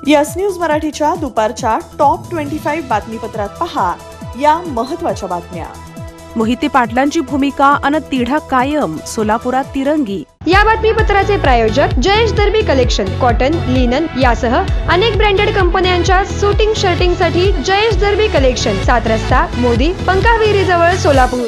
Yes news मराठीच्या दुपारच्या top 25 बातमीपत्रात पहा या महत्त्वाच्या बातम्या। मोहिते पाटलांची भूमिका अन तिढा कायम, सोलापुरात तिरंगी। या बातमीपत्राचे प्रायोजक जयेश दर्बी कलेक्शन, कॉटन, लिनन यासह अनेक ब्रँडेड कंपन्यांच्या शूटिंग शर्टिंग साठी जयेश दर्बी कलेक्शन, 7 रस्ता मोदी पंकाविहिरी जवळ, सोलापूर।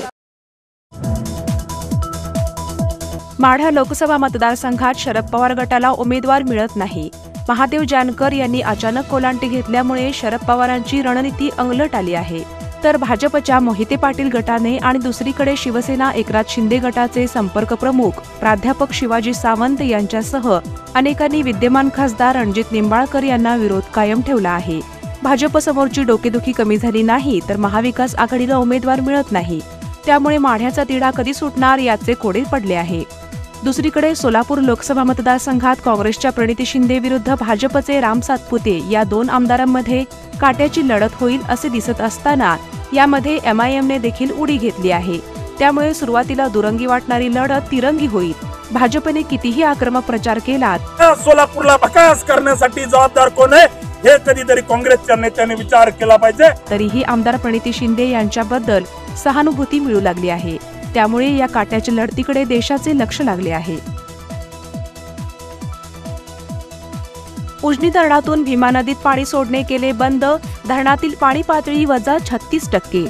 माढा लोकसभा मतदारसंघात शरद पवार गटाला उमेदवार मिळत नाही। महादेव जानकर यांनी अचानक कोलांटी घेतल्यामुळे शरद पवारांची रणनीती अंगलट आली आहे। तर भाजपच्या मोहिते पाटील गटाने आणि दुसरीकडे शिवसेना एकनाथ शिंदे गटाचे संपर्क प्रमुख प्राध्यापक शिवाजी सावंत यांच्यासह अनेकांनी विद्यमान खासदार रणजित निंबाळकर यांना विरोध कायम ठेवला आहे। भाजपसमोरची डोकेदुखी कमी झाली नाही तर महाविकास आघाडीला उमेदवार मिळत नाही, त्यामुळे माढ्याचा तिढा कधी सुटणार याचे कोडे पडले आहे। दुसरीकडे सोलापूर लोकसभा मतदारसंघात काँग्रेसच्या प्रणिती शिंदे विरुद्ध भाजपचे राम सातपुते या 2 आमदारांमध्ये काट्याची लढत होईल असे दिसत असताना यामध्ये MIMने देखील उडी घेतली आहे। त्यामुळे सुरुवातीला दुरंगी वाटणारी लढत तिरंगी होईल। भाजपने कितीही आक्रमक प्रचार केला, सोलापूरला भकास करण्यासाठी जबाबदार कोण आहे हे कधीतरी काँग्रेसच्या नेत्यांनी विचार केला पाहिजे। तरीही आमदार प्रणिती शिंदे यांच्याबद्दल सहानुभूती मिळू लागली आहे, त्यामुळे या काट्याच्या लढतीकडे देशाचे लक्ष लागले आहे। उजनी धरणातून भीमा नदीत पाणी सोडणे केले बंद, धरणातील पाणी पातळी वजा 36%।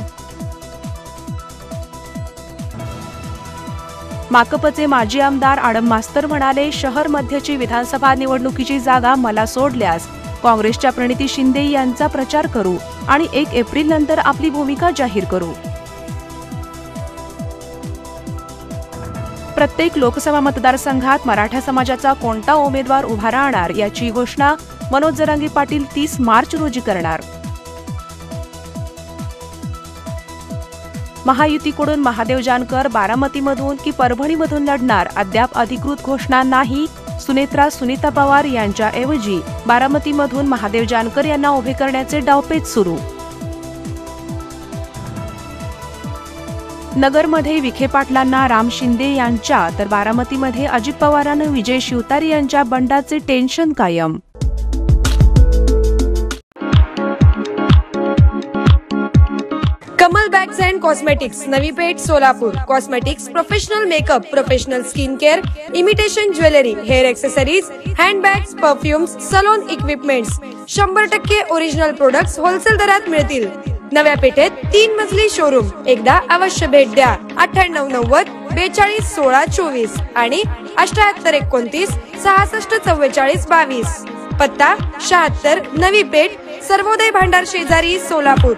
माकपचे माजी आमदार आडम मास्तर म्हणाले, शहर मध्यची विधानसभा निवडणुकीची जागा मला सोडल्यास काँग्रेसच्या प्रणिती शिंदे यांचा प्रचार करू आणि 1 एप्रिल नंतर आपली भूमिका जाहीर करू। प्रत्येक लोकसभा मतदारसंघात मराठा समाजाचा कोणता उमेदवार उभा राहणार याची घोषणा मनोज जरांगे पाटील 30 मार्च रोजी करणार। महायुतीकडून महादेव जानकर बारामतीमधून की परभणीमधून लढणार अद्याप अधिकृत घोषणा नाही। सुनेत्रा सुनीता पवार यांच्याऐवजी बारामतीमधून महादेव जानकर यांना उभे करण्याचे डावपेच सुरू। नगरमध्ये विखे पाटलांना राम शिंदे यांच्या तर बारामतीमध्ये अजित पवारांना विजय शिवतारे यांच्या बंडाचे टेन्शन कायम। Kamal bags and cosmetics, Navi Peth, Solapur. Cosmetics, professional makeup, professional skin care, imitation jewellery, hair accessories, handbags, perfumes, salon equipments, 100% original products wholesale दरात मिळतील। नव्या पेठेत 3 मजली शोरूम, एकदा अवश्य भेट द्या। 9890 42 16 24 आणि 78 29 66 44 22। पत्ता 76 नवी पेठ, सर्वोदय भांडार शेजारी, सोलापूर।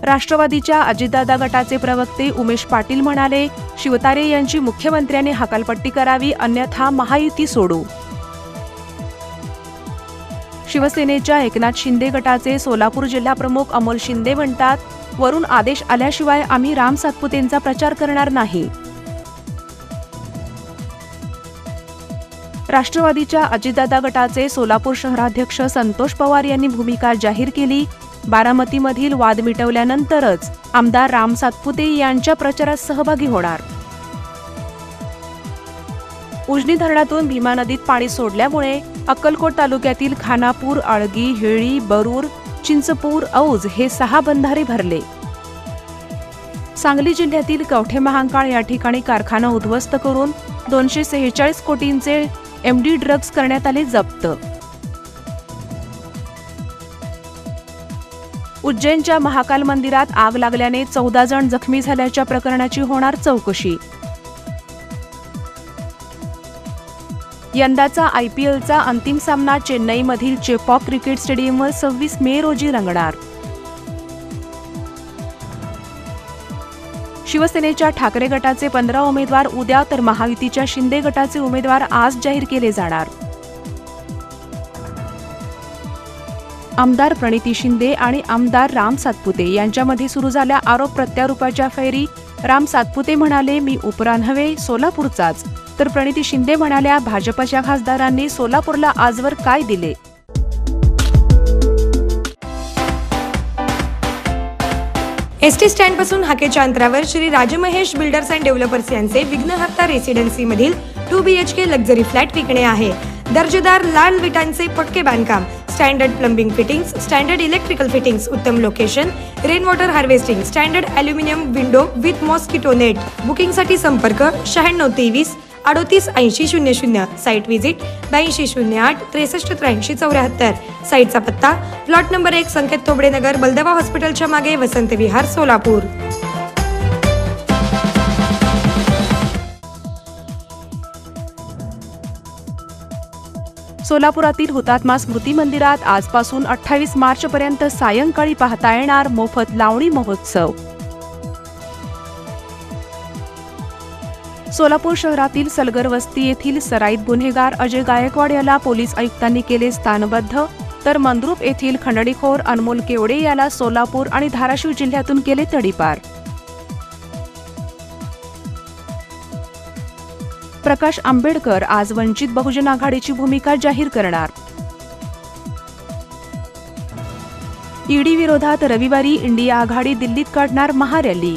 राष्ट्रवादीच्या अजितदादा गटाचे प्रवक्ते उमेश पाटील म्हणाले, शिवतारे यांची मुख्यमंत्र्यांनी हकालपट्टी करावी, अन्यथा महायुती सोडू। शिवसेनेच्या एकनाथ शिंदे गटाचे सोलापूर जिल्हा प्रमुख अमोल शिंदे म्हणतात, वरून आदेश आल्याशिवाय आम्ही राम सातपुतेंचा प्रचार करणार नाही। राष्ट्रवादीच्या अजितदादा गटाचे सोलापूर शहराध्यक्ष संतोष पवार यांनी भूमिका जाहीर केली, बारामतीमधील वाद मिटवल्यानंतरच आमदार राम सातपुते यांच्या प्रचारात सहभागी होणार। उजनी धरणातून भीमा नदीत पाणी सोडल्यामुळे अक्कलकोट तालुक्यातील खानापूर, आळगी, हेळी, बरूर, चिंचपूर, औज हे 6 बंधारे भरले। सांगली जिल्ह्यातील कवठे महांकाळ या ठिकाणी कारखाना उद्ध्वस्त करून 246 कोटींचे MD ड्रग्ज करण्यात आले जप्त। उज्जैनच्या महाकाल मंदिरात आग लागल्याने 14 जण जखमी झाल्याच्या प्रकरणाची होणार चौकशी। यंदाचा IPLचा अंतिम सामना चेन्नईमधील चेपॉक क्रिकेट स्टेडियमवर 26 मे रोजी रंगणार। शिवसेनेच्या ठाकरे गटाचे 15 उमेदवार उद्या तर महायुतीच्या शिंदे गटाचे उमेदवार आज जाहीर केले जाणार। आमदार प्रणिती शिंदे आणि आमदार राम सातपुते यांच्यामध्ये सुरू झाल्या आरोप प्रत्यारोपाच्या फैरी। राम सातपुते म्हणाले, मी उपरा नव्हे सोलापूरचाच, तर प्रणिती शिंदे म्हणाल्या, भाजपच्या खासदारांनी सोलापूरला आजवर काय दिले। एसटी स्टँड पासून हाकेच्या अंतरावर Shri Rajmahesh builders and developers यांचे विघ्नहर्ता रेसिडेन्सी मधील 2 BHK लक्झरी फ्लॅट विकणे आहे. दर्जेदार लाल विटांचे पक्के बांधकाम, standard plumbing fittings, standard electrical fittings, उत्तम location, rain water harvesting, standard aluminium window with mosquito net. बुकिंगसाठी संपर्क 9623 38 80 00. Site visit 82 08 63 83 74. साईटचा पत्ता प्लॉट नंबर 1 संकेत थोबडे नगर, बलदवा हॉस्पिटलच्या मागे, वसंत विहार, सोलापूर. सोलापुरातील हुतात्मा स्मृती मंदिरात आजपासून 28 मार्चपर्यंत सायंकाळी पाहता येणार मोफत लावणी महोत्सव. सोलापूर शहरातील सलगर वस्ती येथील सराईत गुन्हेगार अजय गायकवाड याला पोलीस आयुक्तांनी केले स्थानबद्ध, तर मंद्रुप येथील खंडणीखोर अनमोल केवडे याला सोलापूर आणि धाराशिव जिल्ह्यातून केले तडीपार. प्रकाश आंबेडकर आज वंचित बहुजन आघाडीची भूमिका जाहीर करणार. ईडी विरोधात रविवारी इंडिया आघाडी दिल्लीत काढणार महारॅली.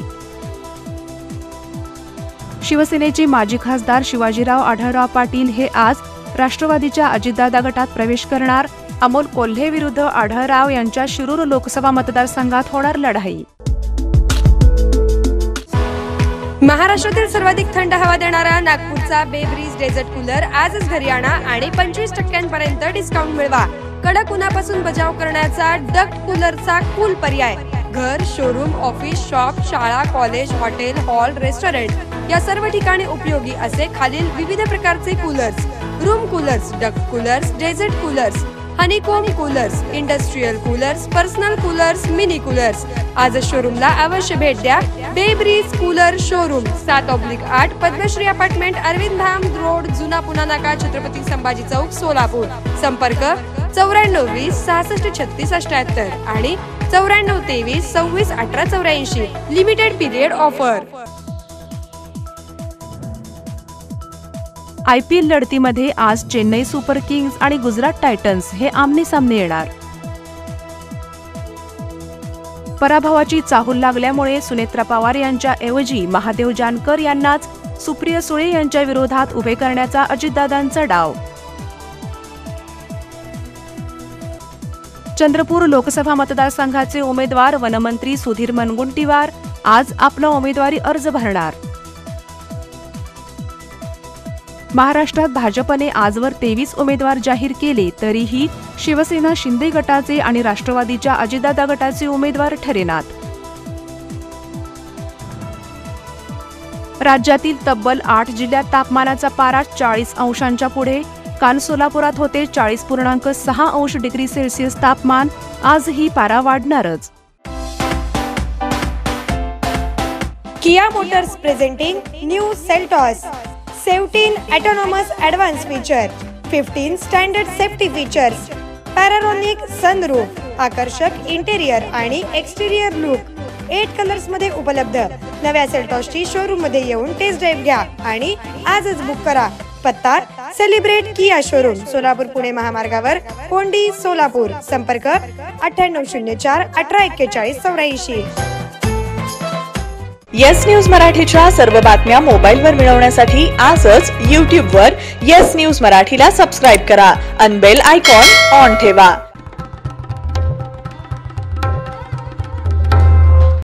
शिवसेनेचे माजी खासदार शिवाजीराव आढळराव पाटील हे आज राष्ट्रवादीच्या अजितदादा गटात प्रवेश करणार. अमोल कोल्हे विरुद्ध आढळराव यांच्या शिरूर लोकसभा मतदारसंघात होणार लढाई. महाराष्ट्रातील सर्वाधिक थंड हवा देणारा नागपूरचा बे ब्रीज डेझर्ट कूलर आजच घरी आणा आणि 25% डिस्काउंट मिळवा. कडक उन्हापासून बचाव करण्याचा डक्ट कूलरचा कूल पर्याय. घर, शोरूम, ऑफिस, शॉप, शाळा, कॉलेज, हॉटेल, हॉल, रेस्टॉरंट या सर्व ठिकाणी उपयोगी असे खालील विविध प्रकारचे coolers: room coolers, duct coolers, desert coolers, honeycomb coolers, industrial coolers, personal coolers, mini coolers. आज शोरूमला अवश्य भेट द्या. Bay Breeze cooler showroom 7/8 Padmashri apartment, Arvind Dham road, जुना पुणा नाका, छत्रपती संभाजी चौक, सोलापूर. संपर्क 94 20 66 36 78 आणि 94 23 26 18 84. Limited period offer. IPL लढतीमध्ये आज चेन्नई सुपर किंग्स आणि गुजरात टायटन्स हे आमनेसामने येणार. पराभवाची चाहूल लागल्यामुळे सुनेत्रा पवार यांच्या ऐवजी महादेव जानकर यांनाच सुप्रिया सुळे यांच्या विरोधात उभे करण्याचा अजितदादांचा डाव. चंद्रपूर लोकसभा मतदारसंघाचे उमेदवार वनमंत्री सुधीर मुनगंटीवार आज आपला उमेदवारी अर्ज भरणार. महाराष्ट्रात भाजपने आजवर 23 उमेदवार जाहीर केले, तरीही शिवसेना शिंदे गटाचे आणि राष्ट्रवादीच्या अजितदादा गटाचे उमेदवार ठरेनात. राज्यातील तब्बल 8 जिल्ह्यात तापमानाचा पारा 40 अंशांच्या पुढे. काल सोलापुरात होते 40.6 डिग्री सेल्सिअस तापमान. आजही पारा वाढणारच. Kia Motors presenting new Seltos 17 autonomous advanced feature, 15 standard safety features, panoramic sunroof, आकर्षक इंटेरियर आणि एक्सटेरियर लुक, 8 कलर्स मध्ये उपलब्ध. नव्या सेल्टॉसची शोरूम मध्ये येऊन टेस्ट ड्राइव्ह घ्या आणि आजच बुक करा. पत्ता सेलिब्रेट किया शोरूम, सोलापूर पुणे महामार्गावर, कोंडी, सोलापूर. संपर्क 9804 1841 84. येस न्यूज मराठीच्या सर्व बातम्या मोबाईलवर मिळवण्यासाठी आजच YouTubeवर येस न्यूज मराठीला सबस्क्राईब करा आणि बेल आयकॉन ऑन ठेवा.